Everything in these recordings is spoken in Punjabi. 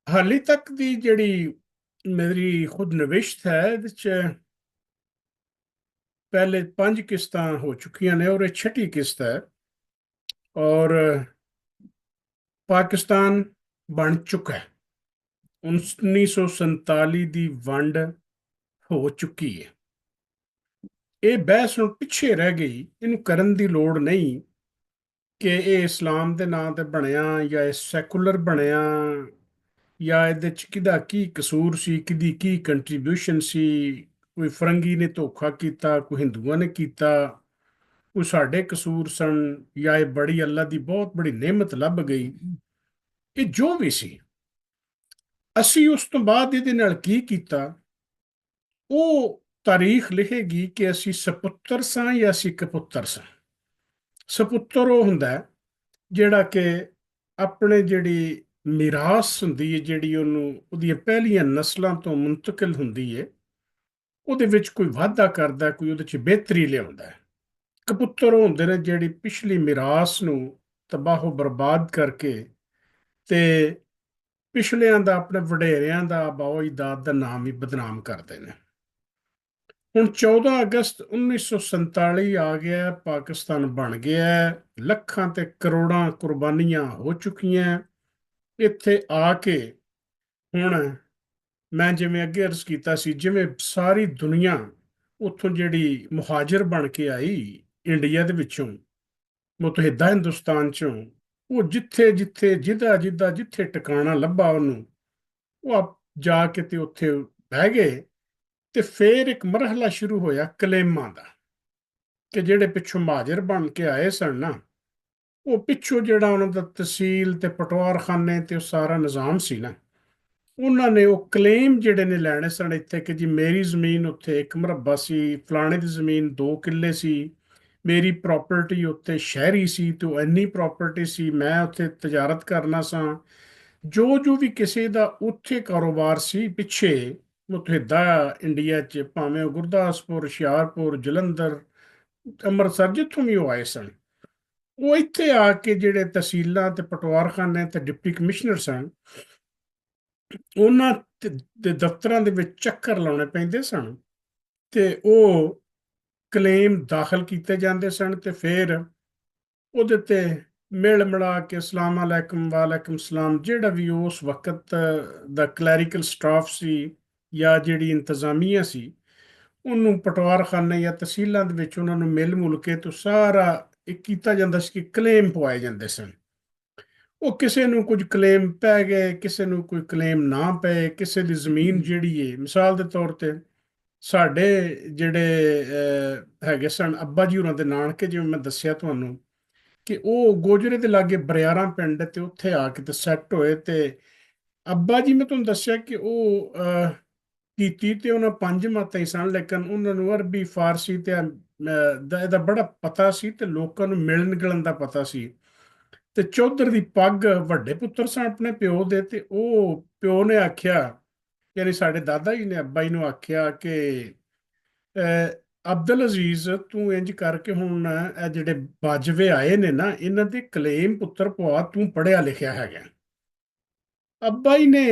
ਹਾਲੇ ਤੱਕ ਦੀ ਜਿਹੜੀ ਮੇਰੀ ਖੁਦ ਨਵਿਸ਼ਤ ਹੈ ਇਹਦੇ ਚ ਪਹਿਲੇ 5 ਕਿਸ਼ਤਾਂ ਹੋ ਚੁੱਕੀਆਂ ਨੇ ਔਰ ਇਹ ਛठी ਕਿਸ਼ਤ ਹੈ। ਔਰ ਪਾਕਿਸਤਾਨ ਬਣ ਚੁੱਕਾ ਹੈ। 1947 ਦੀ ਵੰਡ ਹੋ ਚੁੱਕੀ ਹੈ। ਇਹ ਬਹਿਸ ਹੁਣ ਪਿੱਛੇ ਰਹਿ ਗਈ, ਇਹਨੂੰ ਕਰਨ ਦੀ ਲੋੜ ਨਹੀਂ ਕਿ ਇਹ ਇਸਲਾਮ ਦੇ ਨਾਂ ਤੇ ਬਣਿਆ ਜਾਂ ਇਹ ਸੈਕੂਲਰ ਬਣਿਆ ਜਾਂ ਇਹਦੇ ਚ ਕਿਹਦਾ ਕੀ ਕਸੂਰ ਸੀ, ਕਿਹਦੀ ਕੀ ਕੰਟਰੀਬਿਊਸ਼ਨ ਸੀ। ਕੋਈ ਫਰੰਗੀ ਨੇ ਧੋਖਾ ਕੀਤਾ, ਕੋਈ ਹਿੰਦੂਆਂ ਨੇ ਕੀਤਾ, ਕੋਈ ਸਾਡੇ ਕਸੂਰ ਸਨ, ਜਾਂ ਇਹ ਬੜੀ ਅੱਲਾ ਦੀ ਬਹੁਤ ਬੜੀ ਨਿਮਤ ਲੱਭ ਗਈ। ਇਹ ਜੋ ਵੀ ਸੀ, ਅਸੀਂ ਉਸ ਤੋਂ ਬਾਅਦ ਇਹਦੇ ਨਾਲ ਕੀ ਕੀਤਾ ਉਹ ਤਾਰੀਖ ਲਿਖੇਗੀ ਕਿ ਅਸੀਂ ਸਪੁੱਤਰ ਸਾਂ ਜਾਂ ਅਸੀਂ ਕਪੁੱਤਰ ਸਾਂ। ਸਪੁੱਤਰ ਉਹ ਹੁੰਦਾ ਹੈ ਜਿਹੜਾ ਕਿ ਆਪਣੇ ਜਿਹੜੀ ਮਿਰਾਸ ਹੁੰਦੀ ਹੈ, ਜਿਹੜੀ ਉਹਨੂੰ ਉਹਦੀਆਂ ਪਹਿਲੀਆਂ ਨਸਲਾਂ ਤੋਂ ਮੁੰਤਕਿਲ ਹੁੰਦੀ ਹੈ, ਉਹਦੇ ਵਿੱਚ ਕੋਈ ਵਾਧਾ ਕਰਦਾ, ਕੋਈ ਉਹਦੇ 'ਚ ਬਿਹਤਰੀ ਲਿਆਉਂਦਾ ਹੈ। ਕਪੁੱਤਰ ਉਹ ਹੁੰਦੇ ਨੇ ਜਿਹੜੀ ਪਿਛਲੀ ਮਿਰਾਸ ਨੂੰ ਤਬਾਹੋ ਬਰਬਾਦ ਕਰਕੇ ਤੇ ਪਿਛਲਿਆਂ ਦਾ, ਆਪਣੇ ਵਡੇਰਿਆਂ ਦਾ, ਆਬਾਓ ਅਜਦਾਦ ਦਾ ਨਾਮ ਹੀ ਬਦਨਾਮ ਕਰਦੇ ਨੇ। ਹੁਣ 14 ਅਗਸਤ 1947 ਆ ਗਿਆ, ਪਾਕਿਸਤਾਨ ਬਣ ਗਿਆ, ਲੱਖਾਂ ਤੇ ਕਰੋੜਾਂ ਕੁਰਬਾਨੀਆਂ ਹੋ ਚੁੱਕੀਆਂ। ਇੱਥੇ ਆ ਕੇ ਹੁਣ ਮੈਂ ਜਿਵੇਂ ਅੱਗੇ ਅਰਜ਼ ਕੀਤਾ ਸੀ, ਜਿਵੇਂ ਸਾਰੀ ਦੁਨੀਆ ਉੱਥੋਂ ਜਿਹੜੀ ਮੁਹਾਜਰ ਬਣ ਕੇ ਆਈ ਇੰਡੀਆ ਦੇ ਵਿੱਚੋਂ, ਮੁਤਹਿਦਾ ਹਿੰਦੁਸਤਾਨ ਚੋਂ, ਉਹ ਜਿੱਥੇ ਜਿੱਥੇ ਜਿਹਦਾ ਜਿੱਦਾ ਜਿੱਥੇ ਟਿਕਾਣਾ ਲੱਭਾ ਉਹਨੂੰ, ਉਹ ਆਪ ਜਾ ਕੇ ਤੇ ਉੱਥੇ ਬਹਿ ਗਏ। ਤੇ ਫੇਰ ਇੱਕ ਮਰਹਲਾ ਸ਼ੁਰੂ ਹੋਇਆ ਕਲੇਮਾਂ ਦਾ, ਕਿ ਜਿਹੜੇ ਪਿੱਛੋਂ ਮੁਹਾਜਰ ਬਣ ਕੇ ਆਏ ਸਨ ਨਾ, ਉਹ ਪਿੱਛੋਂ ਜਿਹੜਾ ਉਹਨਾਂ ਦਾ ਤਹਿਸੀਲ ਤੇ ਪਟਵਾਰਖਾਨੇ ਤੇ ਉਹ ਸਾਰਾ ਨਿਜ਼ਾਮ ਸੀ ਨਾ, ਉਹਨਾਂ ਨੇ ਉਹ ਕਲੇਮ ਜਿਹੜੇ ਨੇ ਲੈਣੇ ਸਨ ਇੱਥੇ ਕਿ ਜੀ ਮੇਰੀ ਜ਼ਮੀਨ ਉੱਥੇ 1 ਮੁਰੱਬਾ ਸੀ, ਫਲਾਣੇ ਦੀ ਜ਼ਮੀਨ 2 ਕਿੱਲੇ ਸੀ, ਮੇਰੀ ਪ੍ਰਾਪਰਟੀ ਉੱਥੇ ਸ਼ਹਿਰੀ ਸੀ ਤੇ ਉਹ ਇੰਨੀ ਪ੍ਰਾਪਰਟੀ ਸੀ, ਮੈਂ ਉੱਥੇ ਤਜਾਰਤ ਕਰਨਾ ਸਾਂ। ਜੋ ਜੋ ਵੀ ਕਿਸੇ ਦਾ ਉੱਥੇ ਕਾਰੋਬਾਰ ਸੀ ਪਿੱਛੇ ਮੁਤਹਿਦਾ ਇੰਡੀਆ 'ਚ, ਭਾਵੇਂ ਉਹ ਗੁਰਦਾਸਪੁਰ, ਹੁਸ਼ਿਆਰਪੁਰ, ਜਲੰਧਰ, ਅੰਮ੍ਰਿਤਸਰ, ਜਿੱਥੋਂ ਵੀ ਉਹ ਆਏ ਸਨ, ਉਹ ਇੱਥੇ ਆ ਕੇ ਜਿਹੜੇ ਤਹਿਸੀਲਾਂ ਤੇ ਪਟਵਾਰਖਾਨੇ ਤੇ ਡਿਪਟੀ ਕਮਿਸ਼ਨਰ ਸਨ, ਉਹਨਾਂ ਦੇ ਦਫ਼ਤਰਾਂ ਦੇ ਵਿੱਚ ਚੱਕਰ ਲਾਉਣੇ ਪੈਂਦੇ ਸਨ ਤੇ ਉਹ ਕਲੇਮ ਦਾਖਲ ਕੀਤੇ ਜਾਂਦੇ ਸਨ। ਤੇ ਫਿਰ ਉਹਦੇ ਤੇ ਮਿਲ ਮਿਲਾ ਕੇ ਅਸਲਾਮ ਅਲੈਕਮ ਵਾਲੇਕਮ ਸਲਾਮ, ਜਿਹੜਾ ਵੀ ਉਸ ਵਕਤ ਦਾ ਕਲੈਰੀਕਲ ਸਟਾਫ ਸੀ ਜਾਂ ਜਿਹੜੀ ਇੰਤਜ਼ਾਮੀਆ ਸੀ, ਉਹਨੂੰ ਪਟਵਾਰਖਾਨੇ ਜਾਂ ਤਹਿਸੀਲਾਂ ਦੇ ਵਿੱਚ ਉਹਨਾਂ ਨੂੰ ਮਿਲ ਮੁਲ ਕੇ ਤੋਂ ਸਾਰਾ ਇਹ ਕੀਤਾ ਜਾਂਦਾ ਸੀ ਕਿ ਕਲੇਮ ਪਵਾਏ ਜਾਂਦੇ ਸਨ। ਉਹ ਕਿਸੇ ਨੂੰ ਕੁਝ ਕਲੇਮ ਪੈ ਗਏ, ਕਿਸੇ ਨੂੰ ਕੋਈ ਕਲੇਮ ਨਾ ਪਏ, ਕਿਸੇ ਦੀ ਜ਼ਮੀਨ ਜਿਹੜੀ ਹੈ, ਮਿਸਾਲ ਦੇ ਤੌਰ ਤੇ ਸਾਡੇ ਜਿਹੜੇ ਹੈਗੇ ਸਨ ਅੱਬਾ ਜੀ ਹੋਰਾਂ ਦੇ ਨਾਨਕੇ, ਜਿਵੇਂ ਮੈਂ ਦੱਸਿਆ ਤੁਹਾਨੂੰ ਕਿ ਉਹ ਗੋਜਰੇ ਦੇ ਲਾਗੇ ਬਰਿਆਰਾਂ ਪਿੰਡ ਤੇ ਉੱਥੇ ਆ ਕੇ ਤੇ ਸੈੱਟ ਹੋਏ। ਤੇ ਅੱਬਾ ਜੀ ਮੈਂ ਤੁਹਾਨੂੰ ਦੱਸਿਆ ਕਿ ਉਹ ਕੀਤੀ ਤੇ ਉਹਨਾਂ 5 ਮਾਤਾਂ ਹੀ ਸਨ, ਲੇਕਿਨ ਉਹਨਾਂ ਨੂੰ ਅਰਬੀ, ਫਾਰਸੀ ਤੇ ਇਹਦਾ ਬੜਾ ਪਤਾ ਸੀ ਤੇ ਲੋਕਾਂ ਨੂੰ ਮਿਲਣ ਗਿਲਣ ਦਾ ਪਤਾ ਸੀ। ਤੇ ਚੌਧਰ ਦੀ ਪੱਗ ਵੱਡੇ ਪੁੱਤਰ ਸਨ ਆਪਣੇ ਪਿਓ ਦੇ, ਤੇ ਉਹ ਪਿਓ ਨੇ ਆਖਿਆ, ਯਾਨੀ ਸਾਡੇ ਦਾਦਾ ਜੀ ਨੇ ਅੱਬਾ ਜੀ ਨੂੰ ਆਖਿਆ ਕਿ ਅਬਦੁਲ ਅਜ਼ੀਜ਼, ਤੂੰ ਇੰਜ ਕਰਕੇ ਹੁਣ ਇਹ ਜਿਹੜੇ ਬਾਜਵੇ ਆਏ ਨੇ ਨਾ, ਇਹਨਾਂ ਦੇ ਕਲੇਮ ਪੁੱਤਰ ਪਵਾ, ਤੂੰ ਪੜ੍ਹਿਆ ਲਿਖਿਆ ਹੈਗਾ। ਅੱਬਾ ਜੀ ਨੇ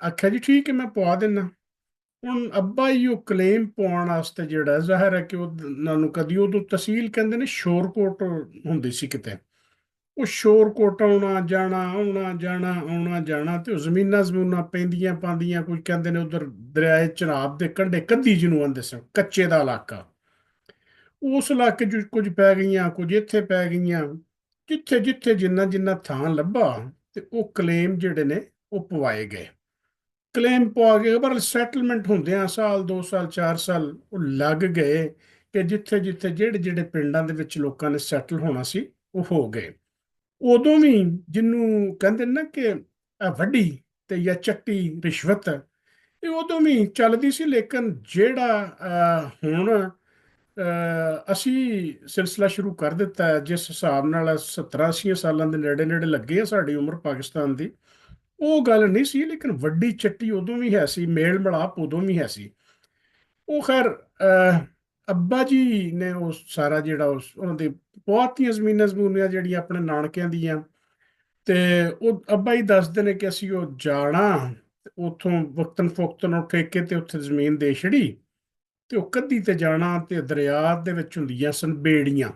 ਆਖਿਆ ਜੀ ਠੀਕ ਹੈ, ਮੈਂ ਪਵਾ ਦਿੰਦਾ। ਹੁਣ ਅੱਬਾ ਜੀ ਉਹ ਕਲੇਮ ਪਵਾਉਣ ਵਾਸਤੇ ਜਿਹੜਾ, ਜ਼ਾਹਿਰ ਹੈ ਕਿ ਉਹਨਾਂ ਨੂੰ ਕਦੀ ਉਦੋਂ ਤਹਿਸੀਲ ਕਹਿੰਦੇ ਨੇ ਸ਼ੋਰਕੋਟ ਹੁੰਦੀ ਸੀ ਕਿਤੇ, ਉਹ ਸ਼ੋਰਕੋਟ ਆਉਣਾ ਜਾਣਾ, ਆਉਣਾ ਜਾਣਾ, ਆਉਣਾ ਜਾਣਾ, ਤੇ ਉਹ ਜ਼ਮੀਨਾਂ ਜ਼ਮੂਨਾਂ ਪੈਂਦੀਆਂ ਪਾਉਂਦੀਆਂ, ਕੋਈ ਕਹਿੰਦੇ ਨੇ ਉਧਰ ਦਰਿਆਏ ਚਨਾਬ ਦੇ ਕੰਢੇ, ਕੱਦੀ ਜਿਹਨੂੰ ਆਉਂਦੇ ਸਨ, ਕੱਚੇ ਦਾ ਇਲਾਕਾ, ਉਸ ਇਲਾਕੇ 'ਚ ਕੁਝ ਪੈ ਗਈਆਂ, ਕੁਝ ਇੱਥੇ ਪੈ ਗਈਆਂ, ਜਿੱਥੇ ਜਿੱਥੇ ਜਿੰਨਾ ਜਿੰਨਾ ਥਾਂ ਲੱਭਾ ਤੇ ਉਹ ਕਲੇਮ ਜਿਹੜੇ ਨੇ ਉਹ ਪਵਾਏ ਗਏ। ਕਲੇਮ ਪਵਾ ਕੇ ਪਰ ਸੈਟਲਮੈਂਟ ਹੁੰਦਿਆਂ ਸਾਲ 2 ਸਾਲ 4 ਸਾਲ ਉਹ ਲੱਗ ਗਏ, ਕਿ ਜਿੱਥੇ ਜਿੱਥੇ ਜਿਹੜੇ ਜਿਹੜੇ ਪਿੰਡਾਂ ਦੇ ਵਿੱਚ ਲੋਕਾਂ ਨੇ ਸੈਟਲ ਹੋਣਾ ਸੀ ਉਹ ਹੋ ਗਏ। ਉਦੋਂ ਵੀ ਜਿਹਨੂੰ ਕਹਿੰਦੇ ਨਾ ਕਿ ਇਹ ਵੱਡੀ ਤੇ ਜਾਂ ਚੱਟੀ ਰਿਸ਼ਵਤ, ਇਹ ਉਦੋਂ ਵੀ ਚੱਲਦੀ ਸੀ। ਲੇਕਿਨ ਜਿਹੜਾ ਹੁਣ ਅਸੀਂ ਸਿਲਸਿਲਾ ਸ਼ੁਰੂ ਕਰ ਦਿੱਤਾ ਹੈ, ਜਿਸ ਹਿਸਾਬ ਨਾਲ 70-80 ਸਾਲਾਂ ਦੇ ਨੇੜੇ ਨੇੜੇ ਲੱਗੇ ਆ ਸਾਡੀ ਉਮਰ ਪਾਕਿਸਤਾਨ ਦੀ, ਉਹ ਗੱਲ ਨਹੀਂ ਸੀ। ਲੇਕਿਨ ਵੱਡੀ ਚੱਟੀ ਉਦੋਂ ਵੀ ਹੈ ਸੀ, ਮੇਲ ਮਿਲਾਪ ਉਦੋਂ ਵੀ ਹੈ ਸੀ। ਉਹ ਖੈਰ ਅੱਬਾ ਜੀ ਨੇ ਉਹ ਸਾਰਾ ਜਿਹੜਾ ਉਹਨਾਂ ਦੇ ਬਹੁਤੀਆਂ ਜ਼ਮੀਨਾਂ ਜ਼ਮੂਨੀਆਂ ਜਿਹੜੀਆਂ ਆਪਣੇ ਨਾਨਕਿਆਂ ਦੀਆਂ, ਤੇ ਉਹ ਅੱਬਾ ਹੀ ਦੱਸਦੇ ਨੇ ਕਿ ਅਸੀਂ ਉਹ ਜਾਣਾ, ਤੇ ਉੱਥੋਂ ਵਕਤਨ ਫੋਕਤਨ ਉਹ ਠੇਕੇ ਤੇ ਉੱਥੇ ਜ਼ਮੀਨ ਦੇ ਛੜੀ, ਤੇ ਉਹ ਕੱਧੀ ਤੇ ਜਾਣਾ, ਤੇ ਦਰਿਆ ਦੇ ਵਿੱਚ ਹੁੰਦੀਆਂ ਸਨ ਬੇੜੀਆਂ।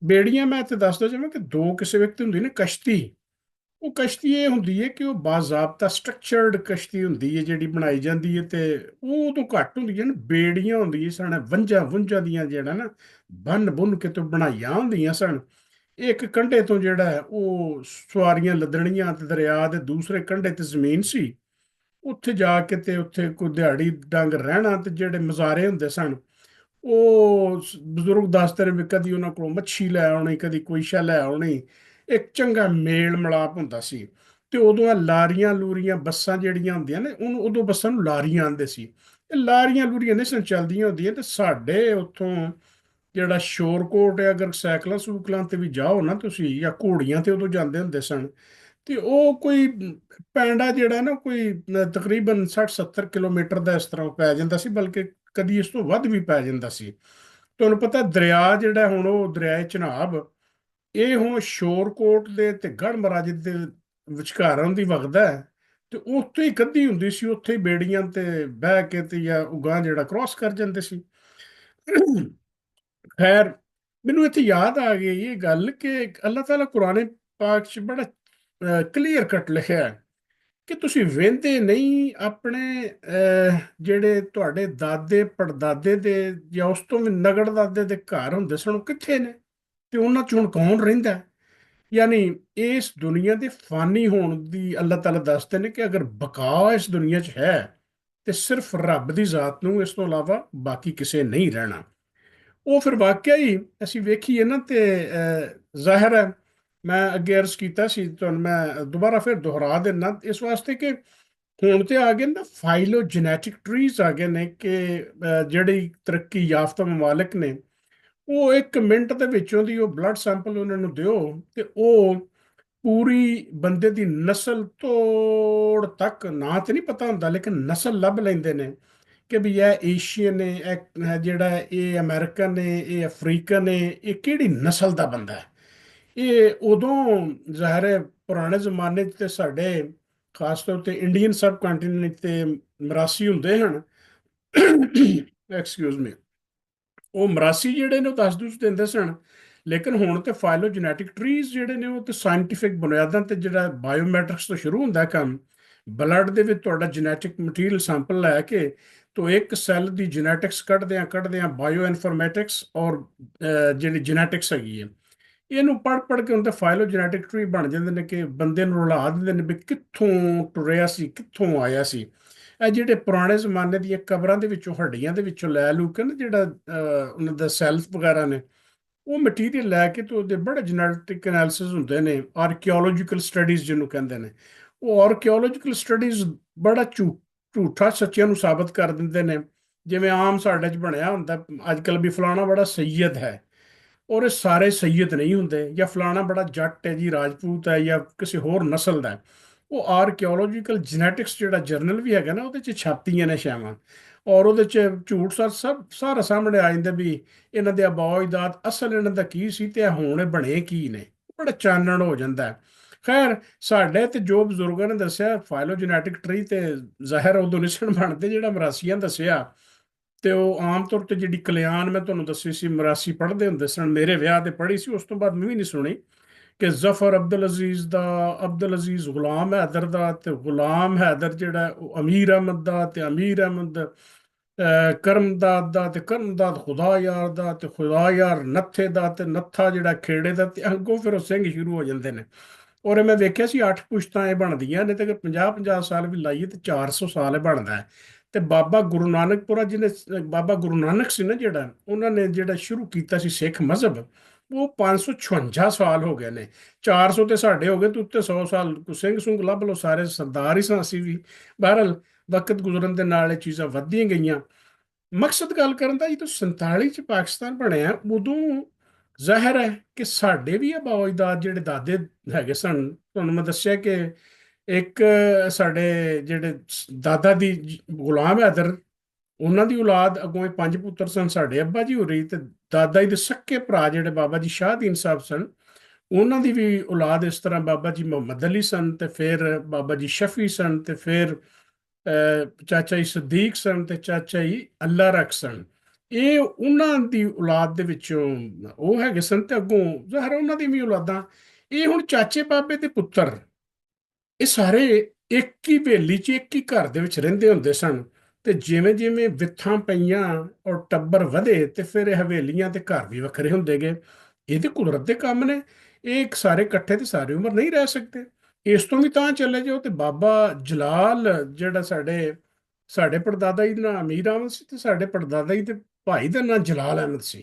ਬੇੜੀਆਂ ਮੈਂ ਇੱਥੇ ਦੱਸਦਾ ਜਿਵੇਂ ਕਿ ਦੋ ਕਿਸੇ ਵਿਅਕਤੀ ਹੁੰਦੀ ਨੇ ਕਸ਼ਤੀ। ਉਹ ਕਸ਼ਤੀ ਇਹ ਹੁੰਦੀ ਹੈ ਕਿ ਉਹ ਬਾਜ਼ਾਬਤਾ ਸਟਰਕਚਰਡ ਕਸ਼ਤੀ ਹੁੰਦੀ ਹੈ ਜਿਹੜੀ ਬਣਾਈ ਜਾਂਦੀ ਹੈ, ਤੇ ਉਹ ਤੋਂ ਘੱਟ ਹੁੰਦੀਆਂ ਨੇ ਬੇੜੀਆਂ ਹੁੰਦੀਆਂ ਸਨ, ਵੰਝਾਂ ਵੁੰਝਾਂ ਦੀਆਂ, ਜਿਹੜਾ ਨਾ ਬੰਨ ਬੁੰਨ ਕੇ ਤੋਂ ਬਣਾਈਆਂ ਹੁੰਦੀਆਂ ਸਨ। ਇੱਕ ਕੰਢੇ ਤੋਂ ਜਿਹੜਾ ਹੈ ਉਹ ਸਵਾਰੀਆਂ ਲੱਦਣੀਆਂ, ਤੇ ਦਰਿਆ ਦੇ ਦੂਸਰੇ ਕੰਢੇ ਤੇ ਜ਼ਮੀਨ ਸੀ, ਉੱਥੇ ਜਾ ਕੇ ਤੇ ਉੱਥੇ ਕੋਈ ਦਿਹਾੜੀ ਡੰਗ ਰਹਿਣਾ। ਤੇ ਜਿਹੜੇ ਮਜ਼ਾਰੇ ਹੁੰਦੇ ਸਨ, ਉਹ ਬਜ਼ੁਰਗ ਦੱਸਦੇ ਨੇ ਵੀ ਕਦੀ ਉਹਨਾਂ ਕੋਲੋਂ ਮੱਛੀ ਲੈ ਆਉਣੀ, ਕਦੀ ਕੋਈ ਸ਼ੈ ਲੈ ਆਉਣੀ। ਇੱਕ ਚੰਗਾ ਮੇਲ ਮਿਲਾਪ ਹੁੰਦਾ ਸੀ। ਤੇ ਉਦੋਂ ਆ ਲਾਰੀਆਂ ਲੂਰੀਆਂ ਬੱਸਾਂ ਜਿਹੜੀਆਂ ਹੁੰਦੀਆਂ ਨੇ, ਉਹਨੂੰ ਉਦੋਂ ਬੱਸਾਂ ਨੂੰ ਲਾਰੀਆਂ ਆਉਂਦੇ ਸੀ। ਇਹ ਲਾਰੀਆਂ ਲੂਰੀਆਂ ਨਹੀਂ ਸਨ ਚੱਲਦੀਆਂ ਹੁੰਦੀਆਂ। ਤੇ ਸਾਡੇ ਉੱਥੋਂ ਜਿਹੜਾ ਸ਼ੋਰਕੋਟ ਹੈ, ਅਗਰ ਸਾਈਕਲਾਂ ਸੂਕਲਾਂ ਤੇ ਵੀ ਜਾਓ ਨਾ ਤੁਸੀਂ, ਜਾਂ ਘੋੜੀਆਂ ਤੇ ਉਦੋਂ ਜਾਂਦੇ ਹੁੰਦੇ ਸਨ, ਤੇ ਉਹ ਕੋਈ ਪੈਂਡਾ ਜਿਹੜਾ ਨਾ ਕੋਈ ਤਕਰੀਬਨ 60-70 ਕਿਲੋਮੀਟਰ ਦਾ ਇਸ ਤਰ੍ਹਾਂ ਪੈ ਜਾਂਦਾ ਸੀ, ਬਲਕਿ ਕਦੀ ਇਸ ਤੋਂ ਵੱਧ ਵੀ ਪੈ ਜਾਂਦਾ ਸੀ। ਤੁਹਾਨੂੰ ਪਤਾ ਦਰਿਆ ਜਿਹੜਾ ਹੁਣ ਉਹ ਦਰਿਆਏ ਚਨਾਬ, ਇਹ ਹੁਣ ਸ਼ੋਰਕੋਟ ਦੇ ਤੇ ਗੜ੍ਹ ਮਹਾਰਾਜ ਦੇ ਵਿਚਕਾਰਾਂ ਦੀ ਵਗਦਾ ਹੈ। ਤੇ ਉੱਥੇ ਹੀ ਕੱਢੀ ਹੁੰਦੀ ਸੀ, ਉੱਥੇ ਹੀ ਬੇੜੀਆਂ ਤੇ ਬਹਿ ਕੇ ਤੇ ਜਾਂ ਉਗਾਂ ਜਿਹੜਾ ਕ੍ਰਾਸ ਕਰ ਜਾਂਦੇ ਸੀ। ਖੈਰ, ਮੈਨੂੰ ਇੱਥੇ ਯਾਦ ਆ ਗਈ ਇਹ ਗੱਲ ਕਿ ਅੱਲਾਹ ਤਾਲਾ ਕੁਰਾਨ ਪਾਕ 'ਚ ਬੜਾ ਕਲੀਅਰ ਕੱਟ ਲਿਖਿਆ ਹੈ ਕਿ ਤੁਸੀਂ ਵਹਿੰਦੇ ਨਹੀਂ ਆਪਣੇ ਜਿਹੜੇ ਤੁਹਾਡੇ ਦਾਦੇ ਪੜਦਾਦੇ ਦੇ ਜਾਂ ਉਸ ਤੋਂ ਵੀ ਨਗੜ ਦਾਦੇ ਦੇ ਘਰ ਹੁੰਦੇ ਸਨ, ਉਹ ਕਿੱਥੇ ਨੇ, ਤੇ ਉਹਨਾਂ 'ਚ ਹੁਣ ਕੌਣ ਰਹਿੰਦਾ ਹੈ? ਯਾਨੀ ਇਸ ਦੁਨੀਆ ਦੇ ਫਾਨੀ ਹੋਣ ਦੀ ਅੱਲਾਹ ਤਾਲਾ ਦੱਸਦੇ ਨੇ ਕਿ ਅਗਰ ਬਕਾ ਇਸ ਦੁਨੀਆ 'ਚ ਹੈ, ਤੇ ਸਿਰਫ ਰੱਬ ਦੀ ਜ਼ਾਤ ਨੂੰ, ਇਸ ਤੋਂ ਇਲਾਵਾ ਬਾਕੀ ਕਿਸੇ ਨਹੀਂ ਰਹਿਣਾ। ਉਹ ਫਿਰ ਵਾਕਿਆ ਹੀ ਅਸੀਂ ਵੇਖੀਏ ਨਾ, ਤੇ ਜ਼ਾਹਿਰ ਹੈ, ਮੈਂ ਅੱਗੇ ਅਰਜ਼ ਕੀਤਾ ਸੀ ਤੁਹਾਨੂੰ, ਮੈਂ ਦੁਬਾਰਾ ਫਿਰ ਦੁਹਰਾ ਦਿੰਦਾ ਇਸ ਵਾਸਤੇ ਕਿ ਹੁਣ ਤੇ ਆ ਗਏ ਨਾ ਫਾਈਲੋਜੈਨੇਟਿਕ ਟਰੀਜ਼ ਆ ਗਏ ਨੇ ਕਿ ਜਿਹੜੀ ਤਰੱਕੀ ਯਾਫਤਾ ਮਮਾਲਕ ਨੇ, ਉਹ 1 ਮਿੰਟ ਦੇ ਵਿੱਚੋਂ ਦੀ ਉਹ ਬਲੱਡ ਸੈਂਪਲ ਉਹਨਾਂ ਨੂੰ ਦਿਓ, ਤੇ ਉਹ ਪੂਰੀ ਬੰਦੇ ਦੀ ਨਸਲ ਤੋੜ ਤੱਕ, ਨਾ ਤੇ ਨਹੀਂ ਪਤਾ ਹੁੰਦਾ ਲੇਕਿਨ ਨਸਲ ਲੱਭ ਲੈਂਦੇ ਨੇ ਕਿ ਵੀ ਇਹ ਏਸ਼ੀਅਨ ਨੇ, ਇਹ ਜਿਹੜਾ ਇਹ ਅਮਰੀਕਨ ਨੇ, ਇਹ ਅਫਰੀਕਨ ਨੇ, ਇਹ ਕਿਹੜੀ ਨਸਲ ਦਾ ਬੰਦਾ ਹੈ। ਇਹ ਉਦੋਂ ਜ਼ਾਹਿਰ ਹੈ ਪੁਰਾਣੇ ਜ਼ਮਾਨੇ 'ਚ ਤੇ ਸਾਡੇ ਖਾਸ ਤੌਰ ਤੇ ਇੰਡੀਅਨ ਸਬ ਕੰਟੀਨੈਂਟ ਤੇ ਮਰਾਸੀ ਹੁੰਦੇ ਹਨ। Excuse me. ਉਹ ਮਰਾਸੀ ਜਿਹੜੇ ਨੇ ਉਹ ਦੱਸ ਦੂਸ ਦਿੰਦੇ ਸਨ। ਲੇਕਿਨ ਹੁਣ ਤੇ ਫਾਈਲੋਜੈਨੇਟਿਕ ਟਰੀਜ਼ ਜਿਹੜੇ ਨੇ ਉਹ ਤੇ ਸਾਇੰਟੀਫਿਕ ਬੁਨਿਆਦਾਂ ਤੇ, ਜਿਹੜਾ ਬਾਇਓਮੈਟ੍ਰਿਕਸ ਤੋਂ ਸ਼ੁਰੂ ਹੁੰਦਾ ਕੰਮ, ਬਲੱਡ ਦੇ ਵਿੱਚ ਤੁਹਾਡਾ ਜੈਨੇਟਿਕ ਮਟੀਰੀਅਲ ਸੈਂਪਲ ਲੈ ਕੇ ਤੋਂ ਇੱਕ ਸੈੱਲ ਦੀ ਜੈਨੇਟਿਕਸ ਕੱਢਦੇ ਆ ਬਾਇਓ ਇਨਫੋਰਮੈਟਿਕਸ, ਔਰ ਜਿਹੜੀ ਜੈਨੇਟਿਕਸ ਹੈਗੀ ਹੈ, ਇਹਨੂੰ ਪੜ੍ਹ ਕੇ ਉਹਦੇ ਫਾਈਲੋਜੈਨੇਟਿਕ ਟਰੀ ਬਣ ਜਾਂਦੇ ਨੇ ਕਿ ਬੰਦੇ ਨੂੰ ਰਲਾ ਦਿੰਦੇ ਨੇ ਵੀ ਕਿੱਥੋਂ ਟੁਰਿਆ ਸੀ, ਕਿੱਥੋਂ ਆਇਆ ਸੀ। ਇਹ ਜਿਹੜੇ ਪੁਰਾਣੇ ਜ਼ਮਾਨੇ ਦੀਆਂ ਕਬਰਾਂ ਦੇ ਵਿੱਚੋਂ, ਹੱਡੀਆਂ ਦੇ ਵਿੱਚੋਂ ਲੈ ਲੂ ਕੇ ਨਾ, ਜਿਹੜਾ ਉਹਨਾਂ ਦਾ ਸੈਲਫ ਵਗੈਰਾ ਨੇ, ਉਹ ਮਟੀਰੀਅਲ ਲੈ ਕੇ ਤੇ ਉਹਦੇ ਬੜੇ ਜੈਨੇਟਿਕ ਐਨਾਲਿਸਿਸ ਹੁੰਦੇ ਨੇ, ਆਰਕੀਓਲੋਜੀਕਲ ਸਟੱਡੀਜ਼ ਜਿਹਨੂੰ ਕਹਿੰਦੇ ਨੇ। ਉਹ ਆਰਕੀਓਲੋਜੀਕਲ ਸਟੱਡੀਜ਼ ਬੜਾ ਝੂਠਾ ਸੱਚਿਆਂ ਨੂੰ ਸਾਬਤ ਕਰ ਦਿੰਦੇ ਨੇ। ਜਿਵੇਂ ਆਮ ਸਾਡੇ 'ਚ ਬਣਿਆ ਹੁੰਦਾ ਅੱਜ ਕੱਲ੍ਹ ਵੀ ਫਲਾਣਾ ਬੜਾ ਸੈਯਦ ਹੈ, ਔਰ ਇਹ ਸਾਰੇ ਸੈਯਦ ਨਹੀਂ ਹੁੰਦੇ। ਜਾਂ ਫਲਾਣਾ ਬੜਾ ਜੱਟ ਹੈ ਜੀ, ਰਾਜਪੂਤ ਹੈ, ਜਾਂ ਕਿਸੇ ਹੋਰ ਨਸਲ ਦਾ ਹੈ। ਉਹ ਆਰਕੀਓਲੋਜੀਕਲ ਜੈਨੇਟਿਕਸ ਜਿਹੜਾ ਜਰਨਲ ਵੀ ਹੈਗਾ ਨਾ, ਉਹਦੇ 'ਚ ਛਾਪਤੀਆਂ ਨੇ ਸ਼ਾਵਾਂ, ਔਰ ਉਹਦੇ 'ਚ ਝੂਠ ਸੱਚ ਸਭ ਸਾਰਾ ਸਾਹਮਣੇ ਆ ਜਾਂਦਾ ਵੀ ਇਹਨਾਂ ਦੇ ਆਬਾਓ ਅਜਦਾਦ ਅਸਲ ਇਹਨਾਂ ਦਾ ਕੀ ਸੀ, ਤੇ ਹੁਣ ਇਹ ਬਣੇ ਕੀ ਨੇ। ਬੜਾ ਚਾਨਣ ਹੋ ਜਾਂਦਾ ਹੈ। ਖੈਰ, ਸਾਡੇ ਤੇ ਜੋ ਬਜ਼ੁਰਗਾਂ ਨੇ ਦੱਸਿਆ ਫਾਈਲੋਜੈਨੇਟਿਕ ਟਰੀ, ਤੇ ਜ਼ਾਹਿਰ ਉਦੋਂ ਨਿਸ਼ਣ ਬਣਦੇ ਜਿਹੜਾ ਮਰਾਸੀਆਂ ਦੱਸਿਆ। ਤੇ ਉਹ ਆਮ ਤੌਰ ਤੇ ਜਿਹੜੀ ਕਲਿਆਣ ਮੈਂ ਤੁਹਾਨੂੰ ਦੱਸੀ ਸੀ, ਮਰਾਸੀ ਪੜ੍ਹਦੇ ਹੁੰਦੇ ਸਨ, ਮੇਰੇ ਵਿਆਹ ਤੇ ਪੜ੍ਹੀ ਸੀ, ਉਸ ਤੋਂ ਬਾਅਦ ਮੈਂ ਵੀ ਨਹੀਂ ਸੁਣੀ, ਕਿ ਜ਼ਫਰ ਅਬਦੁਲ ਅਜ਼ੀਜ਼ ਦਾ, ਅਬਦੁਲ ਅਜ਼ੀਜ਼ ਗੁਲਾਮ ਹੈਦਰ ਦਾ, ਤੇ ਗੁਲਾਮ ਹੈਦਰ ਜਿਹੜਾ ਉਹ ਅਮੀਰ ਅਹਿਮਦ ਦਾ, ਤੇ ਅਮੀਰ ਅਹਿਮਦ ਕਰਮਦਾਦ ਦਾ, ਤੇ ਕਰਮਦਾਦ ਖੁਦਾ ਯਾਰ ਦਾ, ਤੇ ਖੁਦਾ ਯਾਰ ਨੱਥੇ ਦਾ, ਤੇ ਨੱਥਾ ਜਿਹੜਾ ਖੇੜੇ ਦਾ, ਤੇ ਅੱਗੋਂ ਫਿਰ ਉਹ ਸਿੰਘ ਸ਼ੁਰੂ ਹੋ ਜਾਂਦੇ ਨੇ। ਔਰ ਮੈਂ ਵੇਖਿਆ ਸੀ 8 ਪੁਸ਼ਤਾਂ ਇਹ ਬਣਦੀਆਂ ਨੇ, ਤੇ ਅਗਰ 50-50 ਸਾਲ ਵੀ ਲਾਈਏ ਤੇ 400 ਸਾਲ ਇਹ ਬਣਦਾ ਹੈ। ਤੇ ਬਾਬਾ ਗੁਰੂ ਨਾਨਕਪੁਰਾ ਜਿਹਨੇ, ਬਾਬਾ ਗੁਰੂ ਨਾਨਕ ਸੀ ਨਾ ਜਿਹੜਾ, ਉਹਨਾਂ ਨੇ ਜਿਹੜਾ ਸ਼ੁਰੂ ਕੀਤਾ ਸੀ ਸਿੱਖ ਮਜ਼ਹਬ, ਉਹ 556 ਸਾਲ ਹੋ ਗਏ ਨੇ। 400 ਤੇ ਸਾਡੇ ਹੋ ਗਏ, ਤੇ ਉੱਤੇ 100 ਸਾਲ ਸਿੰਘ ਸੁੰਘ ਲੱਭ ਲਓ, ਸਾਰੇ ਸਰਦਾਰ ਹੀ ਸਾਂ ਅਸੀਂ ਵੀ। ਬਹਰਹਾਲ ਵਕਤ ਗੁਜ਼ਰਨ ਦੇ ਨਾਲ ਇਹ ਚੀਜ਼ਾਂ ਵੱਧਦੀਆਂ ਗਈਆਂ। ਮਕਸਦ ਗੱਲ ਕਰਨ ਦਾ, ਜਦੋਂ 47 ਚ ਪਾਕਿਸਤਾਨ ਬਣਿਆ, ਉਦੋਂ ਜ਼ਾਹਿਰ ਹੈ ਕਿ ਸਾਡੇ ਵੀ ਆਬਾਓ ਅਜਦਾਦ ਜਿਹੜੇ ਦਾਦੇ ਹੈਗੇ ਸਨ। ਤੁਹਾਨੂੰ ਮੈਂ ਦੱਸਿਆ ਕਿ ਇੱਕ ਸਾਡੇ ਜਿਹੜੇ ਦਾਦਾ ਦੀ ਗੁਲਾਮ ਹੈਦਰ, ਉਹਨਾਂ ਦੀ ਔਲਾਦ ਅੱਗੋਂ ਇਹ 5 ਪੁੱਤਰ ਸਨ। ਸਾਡੇ ਅੱਬਾ ਜੀ ਹੋ ਰਹੀ, ਤੇ ਦਾਦਾ ਜੀ ਦੇ ਸੱਕੇ ਭਰਾ ਜਿਹੜੇ ਬਾਬਾ ਜੀ ਸ਼ਾਹਦੀਨ ਸਾਹਿਬ ਸਨ, ਉਹਨਾਂ ਦੀ ਵੀ ਔਲਾਦ ਇਸ ਤਰ੍ਹਾਂ ਬਾਬਾ ਜੀ ਮੁਹੰਮਦ ਅਲੀ ਸਨ, ਤੇ ਫਿਰ ਬਾਬਾ ਜੀ ਸ਼ਫੀ ਸਨ, ਤੇ ਫਿਰ ਚਾਚਾ ਜੀ ਸਦੀਕ ਸਨ, ਤੇ ਚਾਚਾ ਜੀ ਅੱਲਾ ਰਖ ਸਨ। ਇਹ ਉਹਨਾਂ ਦੀ ਔਲਾਦ ਦੇ ਵਿੱਚੋਂ ਉਹ ਹੈਗੇ ਸਨ, ਤੇ ਅੱਗੋਂ ਜ਼ਾਹਰ ਉਹਨਾਂ ਦੀ ਵੀ ਔਲਾਦਾਂ। ਇਹ ਹੁਣ ਚਾਚੇ ਬਾਬੇ ਦੇ ਪੁੱਤਰ, ਇਹ ਸਾਰੇ ਇੱਕ ਹੀ ਹਵੇਲੀ 'ਚ ਇੱਕ ਹੀ ਘਰ ਦੇ ਵਿੱਚ ਰਹਿੰਦੇ ਹੁੰਦੇ ਸਨ। ਤੇ ਜਿਵੇਂ ਜਿਵੇਂ ਵਿਥਾਂ ਪਈਆਂ ਔਰ ਟੱਬਰ ਵਧੇ, ਤੇ ਫਿਰ ਇਹ ਹਵੇਲੀਆਂ ਤੇ ਘਰ ਵੀ ਵੱਖਰੇ ਹੁੰਦੇ ਗਏ। ਇਹ ਤੇ ਕੁਦਰਤ ਦੇ ਕੰਮ ਨੇ। ਇਹ ਸਾਰੇ ਇਕੱਠੇ ਤੇ ਸਾਰੀ ਉਮਰ ਨਹੀਂ ਰਹਿ ਸਕਦੇ। ਇਸ ਤੋਂ ਵੀ ਤਾਂ ਚੱਲੇ ਜਾਓ ਤੇ ਬਾਬਾ ਜਲਾਲ, ਜਿਹੜਾ ਸਾਡੇ ਸਾਡੇ ਪੜਦਾਦਾ ਜੀ ਦਾ ਨਾਂ ਅਮੀਰ ਅਹਿਮਦ ਸੀ, ਤੇ ਸਾਡੇ ਪੜਦਾਦਾ ਜੀ ਦੇ ਭਾਈ ਦਾ ਨਾਂ ਜਲਾਲ ਅਹਿਮਦ ਸੀ।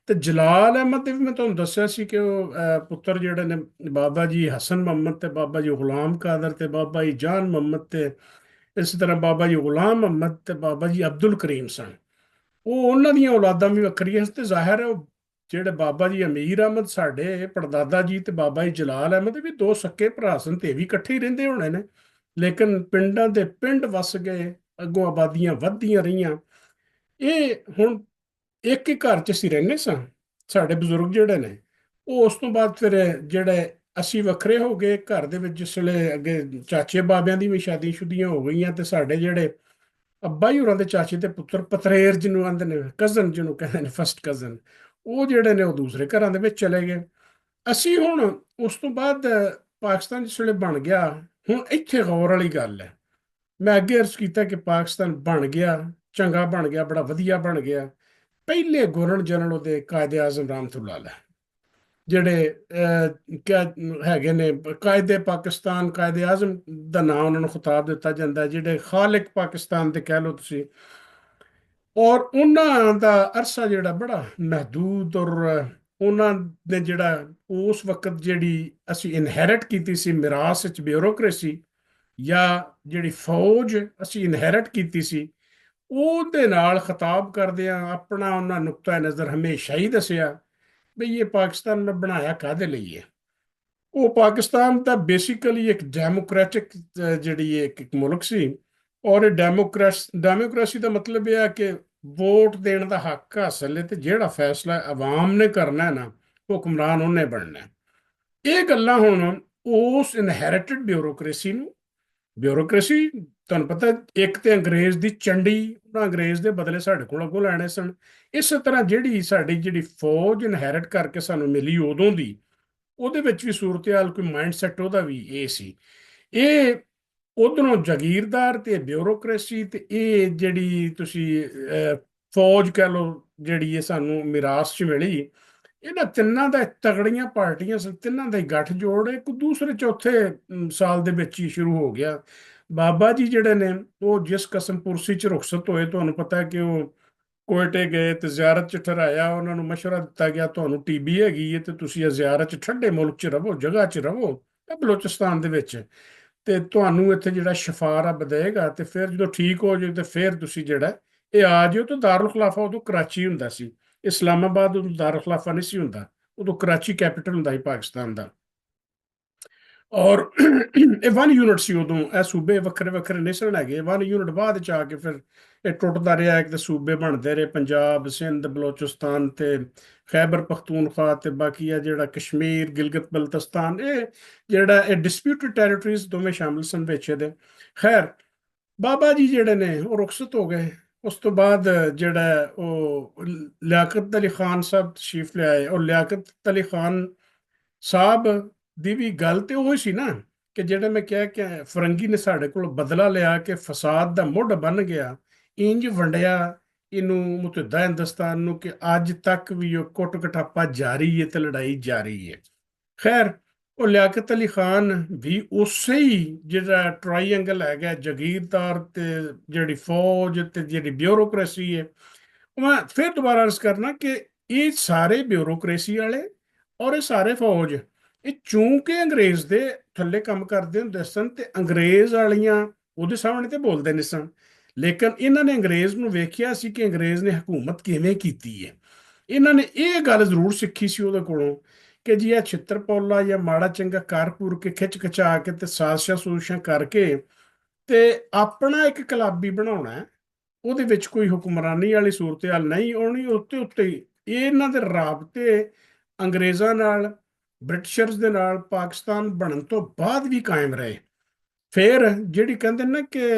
ਤੇ ਜਲਾਲ ਅਹਿਮਦ ਦੇ ਵੀ ਮੈਂ ਤੁਹਾਨੂੰ ਦੱਸਿਆ ਸੀ ਕਿ ਉਹ ਪੁੱਤਰ ਜਿਹੜੇ ਨੇ ਬਾਬਾ ਜੀ ਹਸਨ ਮੁਹੰਮਦ, ਤੇ ਬਾਬਾ ਜੀ ਗੁਲਾਮ ਕਾਦਰ, ਤੇ ਬਾਬਾ ਜੀ ਜਾਨ ਮੁਹੰਮਦ, ਤੇ ਇਸੇ ਤਰ੍ਹਾਂ ਬਾਬਾ ਜੀ ਗੁਲਾਮ ਮੁਹੰਮਦ, ਤੇ ਬਾਬਾ ਜੀ ਅਬਦੁਲ ਕਰੀਮ ਸਨ। ਉਹ ਉਹਨਾਂ ਦੀਆਂ ਔਲਾਦਾਂ ਵੀ ਵੱਖਰੀਆਂ ਸੀ। ਤੇ ਜ਼ਾਹਿਰ ਹੈ ਉਹ ਜਿਹੜੇ ਬਾਬਾ ਜੀ ਅਮੀਰ ਅਹਿਮਦ ਸਾਡੇ ਪੜਦਾਦਾ ਜੀ, ਤੇ ਬਾਬਾ ਜੀ ਜਲਾਲ ਅਹਿਮਦ ਵੀ ਦੋ ਸੱਕੇ ਭਰਾ ਸਨ, ਤੇ ਇਹ ਵੀ ਇਕੱਠੇ ਹੀ ਰਹਿੰਦੇ ਹੋਣੇ ਨੇ। ਲੇਕਿਨ ਪਿੰਡਾਂ ਦੇ ਪਿੰਡ ਵਸ ਗਏ, ਅੱਗੋਂ ਆਬਾਦੀਆਂ ਵੱਧਦੀਆਂ ਰਹੀਆਂ। ਇਹ ਹੁਣ ਇੱਕ ਹੀ ਘਰ 'ਚ ਅਸੀਂ ਰਹਿੰਦੇ ਸਾਂ, ਸਾਡੇ ਬਜ਼ੁਰਗ ਜਿਹੜੇ ਨੇ। ਉਹ ਉਸ ਤੋਂ ਬਾਅਦ ਫਿਰ ਜਿਹੜੇ ਅਸੀਂ ਵੱਖਰੇ ਹੋ ਗਏ ਘਰ ਦੇ ਵਿੱਚ, ਜਿਸ ਵੇਲੇ ਅੱਗੇ ਚਾਚੇ ਬਾਬਿਆਂ ਦੀ ਵੀ ਸ਼ਾਦੀਆਂ ਸ਼ੁਦੀਆਂ ਹੋ ਗਈਆਂ, ਤੇ ਸਾਡੇ ਜਿਹੜੇ ਅੱਬਾ ਜੀ ਹੋਰਾਂ ਦੇ ਚਾਚੇ ਦੇ ਪੁੱਤਰ ਪਤਰੇਰ ਜਿਹਨੂੰ ਆਂਦੇ ਨੇ, ਕਜ਼ਨ ਜਿਹਨੂੰ ਕਹਿੰਦੇ ਨੇ, ਫਸਟ ਕਜ਼ਨ, ਉਹ ਜਿਹੜੇ ਨੇ ਉਹ ਦੂਸਰੇ ਘਰਾਂ ਦੇ ਵਿੱਚ ਚਲੇ ਗਏ। ਅਸੀਂ ਹੁਣ ਉਸ ਤੋਂ ਬਾਅਦ ਪਾਕਿਸਤਾਨ ਜਿਸ ਵੇਲੇ ਬਣ ਗਿਆ, ਹੁਣ ਇੱਥੇ ਗੌਰ ਵਾਲੀ ਗੱਲ ਹੈ। ਮੈਂ ਅੱਗੇ ਅਰਜ਼ ਕੀਤਾ ਕਿ ਪਾਕਿਸਤਾਨ ਬਣ ਗਿਆ, ਚੰਗਾ ਬਣ ਗਿਆ, ਬੜਾ ਵਧੀਆ ਬਣ ਗਿਆ। ਪਹਿਲੇ ਗਵਰਨਰ ਜਨਰਲ ਉਹਦੇ ਕਾਇਦੇ ਆਜ਼ਮ ਰਹਿਮਤੁल्लाह अलैह, ਜਿਹੜੇ ਕਿਆ ਹੈਗੇ ਨੇ ਕਾਇਦੇ ਪਾਕਿਸਤਾਨ, ਕਾਇਦੇ ਆਜ਼ਮ ਦਾ ਨਾਮ ਉਹਨਾਂ ਨੂੰ ਖਿਤਾਬ ਦਿੱਤਾ ਜਾਂਦਾ, ਜਿਹੜੇ ਖਾਲਿਕ ਪਾਕਿਸਤਾਨ ਦੇ ਕਹਿ ਲਓ ਤੁਸੀਂ। ਔਰ ਉਹਨਾਂ ਦਾ ਅਰਸਾ ਜਿਹੜਾ ਬੜਾ ਮਹਦੂਦ, ਔਰ ਉਹਨਾਂ ਨੇ ਜਿਹੜਾ ਉਸ ਵਕਤ ਜਿਹੜੀ ਅਸੀਂ ਇਨਹੈਰਿਟ ਕੀਤੀ ਸੀ ਮਿਰਾਸ ਵਿੱਚ ਬਿਊਰੋਕ੍ਰੇਸੀ, ਜਾਂ ਜਿਹੜੀ ਫੌਜ ਅਸੀਂ ਇਨਹੈਰਿਟ ਕੀਤੀ ਸੀ, ਉਹਦੇ ਨਾਲ ਖਿਤਾਬ ਕਰਦਿਆਂ ਆਪਣਾ ਉਹਨਾਂ ਨੁਕਤਾ ਨਜ਼ਰ ਹਮੇਸ਼ਾ ਹੀ ਦੱਸਿਆ ਵੀ ਇਹ ਪਾਕਿਸਤਾਨ ਮੈਂ ਬਣਾਇਆ ਕਾਹਦੇ ਲਈ ਹੈ। ਉਹ ਪਾਕਿਸਤਾਨ ਤਾਂ ਬੇਸਿਕਲੀ ਇੱਕ ਡੈਮੋਕ੍ਰੈਟਿਕ ਜਿਹੜੀ ਇੱਕ ਮੁਲਕ ਸੀ। ਔਰ ਇਹ ਡੈਮੋਕ੍ਰੇਸੀ ਦਾ ਮਤਲਬ ਇਹ ਹੈ ਕਿ ਵੋਟ ਦੇਣ ਦਾ ਹੱਕ ਹਾਸਲ ਹੈ, ਤੇ ਜਿਹੜਾ ਫੈਸਲਾ ਆਵਾਮ ਨੇ ਕਰਨਾ ਹੈ ਨਾ, ਹੁਕਮਰਾਨ ਉਹਨੇ ਬਣਨਾ ਹੈ। ਇਹ ਗੱਲਾਂ ਹੁਣ ਉਸ ਇਨਹੈਰਿਟਡ ਬਿਊਰੋਕ੍ਰੇਸੀ ਤੁਹਾਨੂੰ ਪਤਾ, ਇੱਕ ਤੇ ਅੰਗਰੇਜ਼ ਦੀ ਚੰਡੀ, ਉਹਨਾਂ ਅੰਗਰੇਜ਼ ਦੇ ਬਦਲੇ ਸਾਡੇ ਕੋਲ ਅੱਗੋਂ ਲੈਣੇ ਸਨ। ਇਸੇ ਤਰ੍ਹਾਂ ਜਿਹੜੀ ਫੌਜ ਇਨਹੈਰਿਟ ਕਰਕੇ ਸਾਨੂੰ ਮਿਲੀ ਉਦੋਂ ਦੀ, ਉਹਦੇ ਵਿੱਚ ਵੀ ਸੂਰਤ-ਹਾਲ, ਕੋਈ ਮਾਈਂਡ ਸੈਟ ਉਹਦਾ ਵੀ ਇਹ ਸੀ। ਇਹ ਉਧਰੋਂ ਜਾਗੀਰਦਾਰ ਤੇ ਬਿਊਰੋਕ੍ਰੇਸੀ, ਤੇ ਇਹ ਜਿਹੜੀ ਤੁਸੀਂ ਫੌਜ ਕਹਿ ਲਓ, ਜਿਹੜੀ ਇਹ ਸਾਨੂੰ ਮਿਰਾਸ 'ਚ ਮਿਲੀ, ਇਹਨਾਂ ਤਿੰਨਾਂ ਦਾ ਤਗੜੀਆਂ ਪਾਰਟੀਆਂ ਸਨ, ਤਿੰਨਾਂ ਦਾ ਹੀ ਗੱਠਜੋੜ ਇੱਕ ਦੂਸਰੇ ਚੌਥੇ ਸਾਲ ਦੇ ਵਿੱਚ ਹੀ ਸ਼ੁਰੂ ਹੋ ਗਿਆ। ਬਾਬਾ ਜੀ ਜਿਹੜੇ ਨੇ ਉਹ ਜਿਸ ਕਸਮ ਪੁਰਸੀ 'ਚ ਰੁਖਸਤ ਹੋਏ, ਤੁਹਾਨੂੰ ਪਤਾ ਕਿ ਉਹ ਕੋਇਟੇ ਗਏ ਤੇ ਜ਼ਿਆਰਤ 'ਚ ਠਹਿਰਾਇਆ। ਉਹਨਾਂ ਨੂੰ ਮਸ਼ਵਰਾ ਦਿੱਤਾ ਗਿਆ ਤੁਹਾਨੂੰ ਟੀਬੀ ਹੈਗੀ ਹੈ, ਤੇ ਤੁਸੀਂ ਇਹ ਜ਼ਿਆਰਤ 'ਚ ਠੰਡੇ ਮੁਲਕ 'ਚ ਰਵੋ, ਜਗ੍ਹਾ 'ਚ ਰਵੋ, ਇਹ ਬਲੋਚਿਸਤਾਨ ਦੇ ਵਿੱਚ, ਤੇ ਤੁਹਾਨੂੰ ਇੱਥੇ ਜਿਹੜਾ ਸ਼ਿਫਾ ਰੱਬ ਦੇਗਾ, ਤੇ ਫਿਰ ਜਦੋਂ ਠੀਕ ਹੋ ਜਾਓ ਤੇ ਫਿਰ ਤੁਸੀਂ ਜਿਹੜਾ ਇਹ ਆ ਜਿਓ। ਤੇ ਦਾਰੁਲ ਖਲਾਫਾ ਉਦੋਂ ਕਰਾਚੀ ਹੁੰਦਾ ਸੀ, ਇਸਲਾਮਾਬਾਦ ਉਦੋਂ ਦਾਰੁਲ ਖਲਾਫਾ ਨਹੀਂ ਸੀ ਹੁੰਦਾ, ਉਦੋਂ ਕਰਾਚੀ ਕੈਪੀਟਲ ਹੁੰਦਾ ਸੀ ਪਾਕਿਸਤਾਨ ਦਾ। ਔਰ ਇਹ 1 ਯੂਨਿਟ ਸੀ ਉਦੋਂ, ਇਹ ਸੂਬੇ ਵੱਖਰੇ ਵੱਖਰੇ ਨਹੀਂ ਸਨ ਹੈਗੇ। 1 ਯੂਨਿਟ ਬਾਅਦ ਚ ਆ ਕੇ ਫਿਰ ਇਹ ਟੁੱਟਦਾ ਰਿਹਾ, ਇੱਕ ਤੇ ਸੂਬੇ ਬਣਦੇ ਰਹੇ, ਪੰਜਾਬ, ਸਿੰਧ, ਬਲੋਚਿਸਤਾਨ, ਤੇ ਖੈਬਰ ਪਖਤੂਨਖਵਾ, ਤੇ ਬਾਕੀ ਆ ਜਿਹੜਾ ਕਸ਼ਮੀਰ, ਗਿਲਗਿਤ ਬਲਤਿਸਤਾਨ, ਇਹ ਜਿਹੜਾ ਇਹ ਡਿਸਪਿਊਟਡ ਟੈਰੀਟਰੀਜ਼ ਦੋਵੇਂ ਸ਼ਾਮਿਲ ਸਨ ਵਿੱਚ ਇਹਦੇ। ਖੈਰ, ਬਾਬਾ ਜੀ ਜਿਹੜੇ ਨੇ ਉਹ ਰੁਖਸਤ ਹੋ ਗਏ। ਉਸ ਤੋਂ ਬਾਅਦ ਜਿਹੜਾ ਉਹ ਲਿਆਕਤ ਅਲੀ ਖਾਨ ਸਾਹਿਬ ਤਸ਼ਰੀਫ ਲਿਆਏ, ਔਰ ਲਿਆਕਤ ਅਲੀ ਖਾਨ ਸਾਹਿਬ ਦੀ ਵੀ ਗੱਲ ਤੇ ਉਹ ਸੀ ਨਾ, ਕਿ ਜਿਹੜੇ ਮੈਂ ਕਿਹਾ ਕਿ ਫਰੰਗੀ ਨੇ ਸਾਡੇ ਕੋਲ ਬਦਲਾ ਲਿਆ, ਕਿ ਫਸਾਦ ਦਾ ਮੁੱਢ ਬਣ ਗਿਆ, ਇੰਜ ਵੰਡਿਆ ਇਹਨੂੰ ਮੁਤਹਿਦਾ ਹਿੰਦੁਸਤਾਨ ਨੂੰ, ਕਿ ਅੱਜ ਤੱਕ ਵੀ ਉਹ ਕੁੱਟ ਕਟਾਪਾ ਜਾਰੀ ਹੈ ਤੇ ਲੜਾਈ ਜਾਰੀ ਹੈ। ਖੈਰ, ਉਹ ਲਿਆਕਤ ਅਲੀ ਖਾਨ ਵੀ ਉਸੇ ਹੀ ਜਿਹੜਾ ਟਰਾਈਐਂਗਲ ਹੈਗਾ, ਜਾਗੀਰਦਾਰ ਤੇ ਜਿਹੜੀ ਫੌਜ ਤੇ ਜਿਹੜੀ ਬਿਊਰੋਕ੍ਰੇਸੀ ਹੈ। ਮੈਂ ਫਿਰ ਦੁਬਾਰਾ ਅਰਜ਼ ਕਰਨਾ ਕਿ ਇਹ ਸਾਰੇ ਬਿਊਰੋਕ੍ਰੇਸੀ ਵਾਲੇ ਔਰ ਇਹ ਸਾਰੇ ਫੌਜ, ਇਹ ਚੂੰਕਿ ਅੰਗਰੇਜ਼ ਦੇ ਥੱਲੇ ਕੰਮ ਕਰਦੇ ਹੁੰਦੇ ਸਨ, ਤੇ ਅੰਗਰੇਜ਼ ਵਾਲੀਆਂ ਉਹਦੇ ਸਾਹਮਣੇ ਤੇ ਬੋਲਦੇ ਨਹੀਂ ਸਨ। ਲੇਕਿਨ ਇਹਨਾਂ ਨੇ ਅੰਗਰੇਜ਼ ਨੂੰ ਵੇਖਿਆ ਸੀ ਕਿ ਅੰਗਰੇਜ਼ ਨੇ ਹਕੂਮਤ ਕਿਵੇਂ ਕੀਤੀ ਹੈ। ਇਹਨਾਂ ਨੇ ਇਹ ਗੱਲ ਜ਼ਰੂਰ ਸਿੱਖੀ ਸੀ ਉਹਦੇ ਕੋਲੋਂ, ਕਿ ਜੀ ਇਹ ਛਿੱਤਰਪੌਲਾ ਜਾਂ ਮਾੜਾ ਚੰਗਾ ਕਰ ਕੁਰ ਕੇ ਖਿੱਚ ਖਿਚਾ ਕੇ ਤੇ ਸਾਜ਼ਿਸ਼ਾਂ ਸੂਜ਼ਿਸ਼ਾਂ ਕਰਕੇ ਤੇ ਆਪਣਾ ਇੱਕ ਕਲਾਬੀ ਬਣਾਉਣਾ ਹੈ। ਉਹਦੇ ਵਿੱਚ ਕੋਈ ਹੁਕਮਰਾਨੀ ਵਾਲੀ ਸੂਰਤ ਹਾਲ ਨਹੀਂ ਆਉਣੀ। ਉੱਤੇ ਉੱਤੇ ਹੀ ਇਹ ਇਹਨਾਂ ਦੇ ਰਾਬਤੇ ਅੰਗਰੇਜ਼ਾਂ ਨਾਲ ਬ੍ਰਿਟਿਸ਼ਰਸ ਦੇ ਨਾਲ ਪਾਕਿਸਤਾਨ ਬਣਨ ਤੋਂ ਬਾਅਦ ਵੀ ਕਾਇਮ ਰਹੇ। ਫਿਰ ਜਿਹੜੀ ਕਹਿੰਦੇ ਨਾ ਕਿ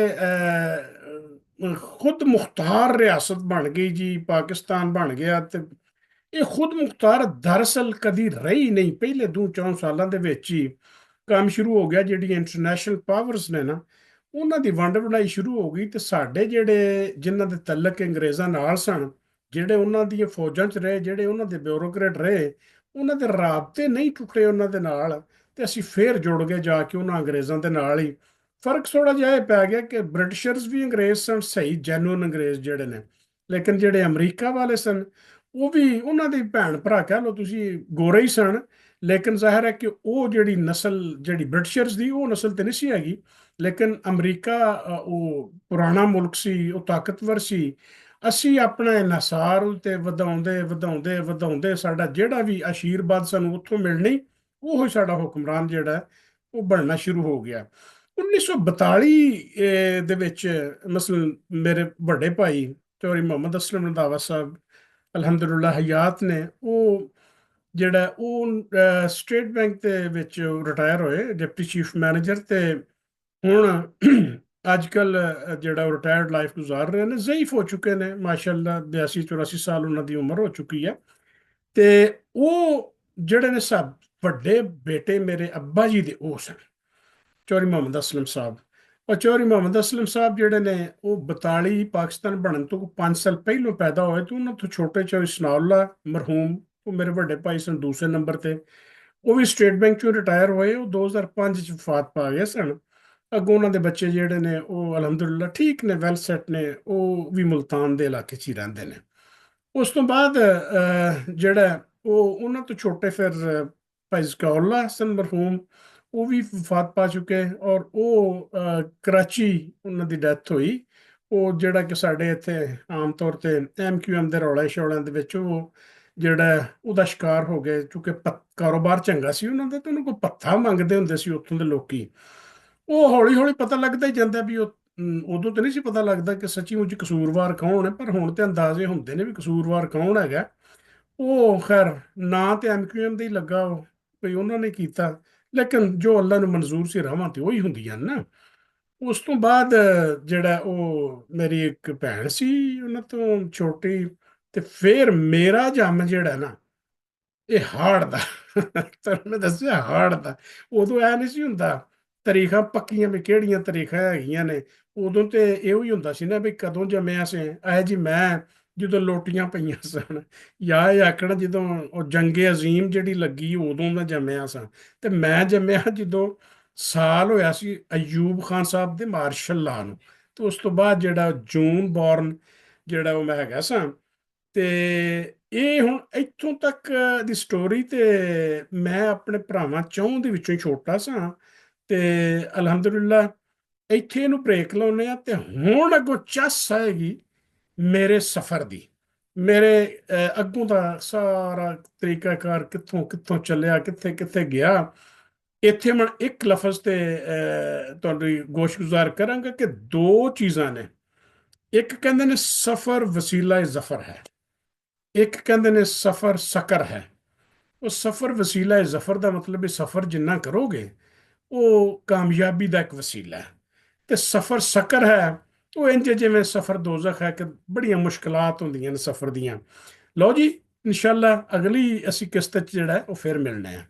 ਖੁਦ ਮੁਖਤਾਰ ਰਿਆਸਤ ਬਣ ਗਈ ਜੀ, ਪਾਕਿਸਤਾਨ ਬਣ ਗਿਆ। ਤੇ ਇਹ ਖੁਦ ਮੁਖਤਾਰ ਦਰਅਸਲ ਕਦੀ ਰਹੀ ਨਹੀਂ, ਪਹਿਲੇ 2-4 ਸਾਲਾਂ ਦੇ ਵਿੱਚ ਹੀ ਕੰਮ ਸ਼ੁਰੂ ਹੋ ਗਿਆ। ਜਿਹੜੀਆਂ ਇੰਟਰਨੈਸ਼ਨਲ ਪਾਵਰਸ ਨੇ ਨਾ, ਉਹਨਾਂ ਦੀ ਵੰਡ ਵਡਾਈ ਸ਼ੁਰੂ ਹੋ ਗਈ। ਤੇ ਸਾਡੇ ਜਿਹੜੇ ਜਿਨ੍ਹਾਂ ਦੇ ਤਲਕ ਅੰਗਰੇਜ਼ਾਂ ਨਾਲ ਸਨ, ਜਿਹੜੇ ਉਹਨਾਂ ਦੀਆਂ ਫੌਜਾਂ 'ਚ ਰਹੇ, ਜਿਹੜੇ ਉਹਨਾਂ ਦੇ ਬਿਊਰੋਕਰੇਟ ਰਹੇ, ਉਹਨਾਂ ਦੇ ਰਾਬਤੇ ਨਹੀਂ ਟੁੱਟੇ ਉਹਨਾਂ ਦੇ ਨਾਲ। ਤੇ ਅਸੀਂ ਫੇਰ ਜੁੜ ਗਏ ਜਾ ਕੇ ਉਹਨਾਂ ਅੰਗਰੇਜ਼ਾਂ ਦੇ ਨਾਲ ਹੀ। ਫਰਕ ਥੋੜਾ ਜਿਹਾ ਇਹ ਪੈ ਗਿਆ ਕਿ ਬ੍ਰਿਟਿਸ਼ਰਸ ਵੀ ਅੰਗਰੇਜ਼ ਸਨ, ਸਹੀ ਜੈਨੂਅਨ ਅੰਗਰੇਜ਼ ਜਿਹੜੇ ਨੇ। ਲੇਕਿਨ ਜਿਹੜੇ ਅਮਰੀਕਾ ਵਾਲੇ ਸਨ, ਉਹ ਵੀ ਉਹਨਾਂ ਦੇ ਭੈਣ ਭਰਾ ਕਹਿ ਲਓ ਤੁਸੀਂ, ਗੋਰੇ ਹੀ ਸਨ। ਲੇਕਿਨ ਜ਼ਾਹਿਰ ਹੈ ਕਿ ਉਹ ਜਿਹੜੀ ਨਸਲ ਜਿਹੜੀ ਬ੍ਰਿਟਿਸ਼ਰਸ ਦੀ, ਉਹ ਨਸਲ ਤੇ ਨਹੀਂ ਸੀ ਹੈਗੀ। ਲੇਕਿਨ ਅਮਰੀਕਾ ਉਹ ਪੁਰਾਣਾ ਮੁਲਕ ਸੀ, ਉਹ ਤਾਕਤਵਰ ਸੀ। ਅਸੀਂ ਆਪਣਾ ਇਨਸਾਰ ਤੇ ਵਧਾਉਂਦੇ ਵਧਾਉਂਦੇ ਵਧਾਉਂਦੇ ਸਾਡਾ ਜਿਹੜਾ ਵੀ ਆਸ਼ੀਰਵਾਦ ਸਾਨੂੰ ਉੱਥੋਂ ਮਿਲਣੀ, ਉਹ ਹੀ ਸਾਡਾ ਹੁਕਮਰਾਨ ਜਿਹੜਾ ਹੈ, ਉਹ ਬਣਨਾ ਸ਼ੁਰੂ ਹੋ ਗਿਆ। 1942 ਦੇ ਵਿੱਚ ਮਸਲਨ ਮੇਰੇ ਵੱਡੇ ਭਾਈ ਚੌਧਰੀ ਮੁਹੰਮਦ ਅਸਲਮ ਰੰਧਾਵਾ ਸਾਹਿਬ ਅਲਹਮਦੁਲਿਲਾ ਹਯਾਤ ਨੇ, ਉਹ ਜਿਹੜਾ ਉਹ ਸਟੇਟ ਬੈਂਕ ਦੇ ਵਿੱਚ ਰਿਟਾਇਰ ਹੋਏ ਡਿਪਟੀ ਚੀਫ ਮੈਨੇਜਰ। ਤੇ ਹੁਣ ਅੱਜ ਕੱਲ ਜਿਹੜਾ ਉਹ ਰਿਟਾਇਰਡ ਲਾਈਫ ਗੁਜ਼ਾਰ ਰਹੇ ਨੇ, ਜ਼ਈਫ ਹੋ ਚੁੱਕੇ ਨੇ ਮਾਸ਼ਾਅੱਲਾ, 82-84 ਸਾਲ ਉਹਨਾਂ ਦੀ ਉਮਰ ਹੋ ਚੁੱਕੀ ਹੈ। ਤੇ ਉਹ ਜਿਹੜੇ ਨੇ ਸਭ ਵੱਡੇ ਬੇਟੇ ਮੇਰੇ ਅੱਬਾ ਜੀ ਦੇ, ਉਹ ਸਨ ਚੌਧਰੀ ਮੁਹੰਮਦ ਅਸਲਮ ਸਾਹਿਬ। ਔਰ ਚੌਧਰੀ ਮੁਹੰਮਦ ਅਸਲਮ ਸਾਹਿਬ ਜਿਹੜੇ ਨੇ, ਉਹ 42 ਪਾਕਿਸਤਾਨ ਬਣਨ ਤੋਂ 5 ਸਾਲ ਪਹਿਲੋਂ ਪੈਦਾ ਹੋਏ। ਤੇ ਉਹਨਾਂ ਤੋਂ ਛੋਟੇ ਚੌਧਰੀ ਸਨਾਉल्लाह ਮਰਹੂਮ, ਉਹ ਮੇਰੇ ਵੱਡੇ ਭਾਈ ਸਨ ਦੂਸਰੇ ਨੰਬਰ ਤੇ। ਉਹ ਵੀ ਸਟੇਟ ਬੈਂਕ ਚੋਂ ਰਿਟਾਇਰ ਹੋਏ, ਉਹ 2005 ਚ ਵਫਾਤ ਪਾ ਗਏ ਸਨ। ਅੱਗੋਂ ਉਹਨਾਂ ਦੇ ਬੱਚੇ ਜਿਹੜੇ ਨੇ, ਉਹ ਅਲਹਮਦੁਲਿਲਾ ਠੀਕ ਨੇ, ਵੈਲ ਸੈਟ ਨੇ, ਉਹ ਵੀ ਮੁਲਤਾਨ ਦੇ ਇਲਾਕੇ 'ਚ ਹੀ ਰਹਿੰਦੇ ਨੇ। ਉਸ ਤੋਂ ਬਾਅਦ ਜਿਹੜਾ ਉਹ ਉਹਨਾਂ ਤੋਂ ਛੋਟੇ ਫਿਰ ਭਾਈ ਜ਼ਕਾਉल्लाह ਹਸਨ ਮਰਹੂਮ, ਉਹ ਵੀ ਵਫਾਤ ਪਾ ਚੁੱਕੇ। ਔਰ ਉਹ ਕਰਾਚੀ ਉਹਨਾਂ ਦੀ ਡੈਥ ਹੋਈ। ਉਹ ਜਿਹੜਾ ਕਿ ਸਾਡੇ ਇੱਥੇ ਆਮ ਤੌਰ ਤੇ MQM ਦੇ ਰੌਲੇ ਸ਼ੌਲਿਆਂ ਦੇ ਵਿੱਚ ਉਹ ਜਿਹੜਾ ਉਹਦਾ ਸ਼ਿਕਾਰ ਹੋ ਗਏ, ਕਿਉਂਕਿ ਕਾਰੋਬਾਰ ਚੰਗਾ ਸੀ ਉਹਨਾਂ ਦਾ, ਤੇ ਉਹਨੂੰ ਕੋਈ ਭੱਥਾ ਮੰਗਦੇ ਹੁੰਦੇ ਸੀ ਉੱਥੋਂ ਦੇ ਲੋਕੀ। ਉਹ ਹੌਲੀ ਹੌਲੀ ਪਤਾ ਲੱਗਦਾ ਹੀ ਜਾਂਦਾ ਵੀ ਉਹ ਉਦੋਂ ਤਾਂ ਨਹੀਂ ਸੀ ਪਤਾ ਲੱਗਦਾ ਕਿ ਸੱਚੀ ਮੁੱਚ ਕਸੂਰਵਾਰ ਕੌਣ ਹੈ, ਪਰ ਹੁਣ ਤੇ ਅੰਦਾਜ਼ੇ ਹੁੰਦੇ ਨੇ ਵੀ ਕਸੂਰਵਾਰ ਕੌਣ ਹੈਗਾ। ਉਹ ਖੈਰ ਨਾਂ ਤੇ MQM ਦਾ ਹੀ ਲੱਗਾ, ਉਹ ਕੋਈ ਉਹਨਾਂ ਨੇ ਕੀਤਾ। ਲੇਕਿਨ ਜੋ ਅੱਲਾ ਨੂੰ ਮਨਜ਼ੂਰ ਸੀ ਰਾਵਾਂ ਤੇ ਉਹੀ ਹੁੰਦੀਆਂ ਨਾ। ਉਸ ਤੋਂ ਬਾਅਦ ਜਿਹੜਾ ਉਹ ਮੇਰੀ ਇੱਕ ਭੈਣ ਸੀ ਉਹਨਾਂ ਤੋਂ ਛੋਟੀ। ਤੇ ਫਿਰ ਮੇਰਾ ਜੰਮ ਜਿਹੜਾ ਨਾ, ਇਹ ਹਾੜ ਦਾ ਤੁਹਾਨੂੰ ਮੈਂ ਦੱਸਿਆ ਹਾੜ ਦਾ। ਉਦੋਂ ਐ ਨਹੀਂ ਸੀ ਹੁੰਦਾ ਤਾਰੀਖਾਂ ਪੱਕੀਆਂ ਵੀ ਕਿਹੜੀਆਂ ਤਾਰੀਖਾਂ ਹੈਗੀਆਂ ਨੇ। ਉਦੋਂ ਤੇ ਇਹੋ ਹੀ ਹੁੰਦਾ ਸੀ ਨਾ ਵੀ ਕਦੋਂ ਜੰਮਿਆ ਸੀ। ਇਹ ਜੀ ਮੈਂ ਜਦੋਂ ਲੋਟੀਆਂ ਪਈਆਂ ਸਨ, ਜਾਂ ਇਹ ਆਖਣਾ ਜਦੋਂ ਉਹ ਜੰਗੇ ਅਜ਼ੀਮ ਜਿਹੜੀ ਲੱਗੀ ਉਦੋਂ ਮੈਂ ਜੰਮਿਆ ਸਾਂ। ਤੇ ਮੈਂ ਜੰਮਿਆ ਜਦੋਂ ਸਾਲ ਹੋਇਆ ਸੀ ਅਯੂਬ ਖਾਨ ਸਾਹਿਬ ਦੇ ਮਾਰਸ਼ਲ ਲਾ ਨੂੰ। ਤੇ ਉਸ ਤੋਂ ਬਾਅਦ ਜਿਹੜਾ ਜੂਨ ਬੌਰਨ ਜਿਹੜਾ ਉਹ ਮੈਂ ਹੈਗਾ ਸਾਂ। ਤੇ ਇਹ ਹੁਣ ਇੱਥੋਂ ਤੱਕ ਦੀ ਸਟੋਰੀ। ਤੇ ਮੈਂ ਆਪਣੇ ਭਰਾਵਾਂ ਚੌਂ ਦੇ ਵਿੱਚੋਂ ਹੀ ਛੋਟਾ ਸਾਂ। ਤੇ ਅਲਹਮਦੁਲਿਲਾ ਇੱਥੇ ਇਹਨੂੰ ਬ੍ਰੇਕ ਲਾਉਂਦੇ ਆ। ਤੇ ਹੁਣ ਅੱਗੋਂ ਚੱਸ ਆਏਗੀ ਮੇਰੇ ਸਫ਼ਰ ਦੀ, ਮੇਰੇ ਅੱਗੋਂ ਦਾ ਸਾਰਾ ਤਰੀਕਾਕਾਰ ਕਿੱਥੋਂ ਕਿੱਥੋਂ ਚੱਲਿਆ, ਕਿੱਥੇ ਕਿੱਥੇ ਗਿਆ। ਇੱਥੇ ਮੈਂ ਇੱਕ ਲਫ਼ਜ਼ ਤੇ ਤੁਹਾਡੀ ਗੋਸ਼ਗੁਜ਼ਾਰ ਕਰਾਂਗਾ ਕਿ ਦੋ ਚੀਜ਼ਾਂ ਨੇ। ਇੱਕ ਕਹਿੰਦੇ ਨੇ ਸਫ਼ਰ ਵਸੀਲਾ ਜ਼ਫਰ ਹੈ, ਇੱਕ ਕਹਿੰਦੇ ਨੇ ਸਫ਼ਰ ਸਕਰ ਹੈ। ਉਹ ਸਫ਼ਰ ਵਸੀਲਾ ਜ਼ਫਰ ਦਾ ਮਤਲਬ ਹੈ ਸਫ਼ਰ ਜਿੰਨਾ ਕਰੋਗੇ ਉਹ ਕਾਮਯਾਬੀ ਦਾ ਇੱਕ ਵਸੀਲਾ ਹੈ। ਤੇ ਸਫ਼ਰ ਸਕਰ ਹੈ ਉਹ ਇੰਜ ਜਿਵੇਂ ਸਫ਼ਰ ਦੋਜ਼ਖ ਹੈ, ਕਿ ਬੜੀਆਂ ਮੁਸ਼ਕਲਾਤ ਹੁੰਦੀਆਂ ਨੇ ਸਫ਼ਰ ਦੀਆਂ। ਲਓ ਜੀ, ਇਨਸ਼ਾਅੱਲਾ ਅਗਲੀ ਅਸੀਂ ਕਿਸ਼ਤ 'ਚ ਜਿਹੜਾ ਹੈ ਉਹ ਫਿਰ ਮਿਲਣਾ ਹੈ।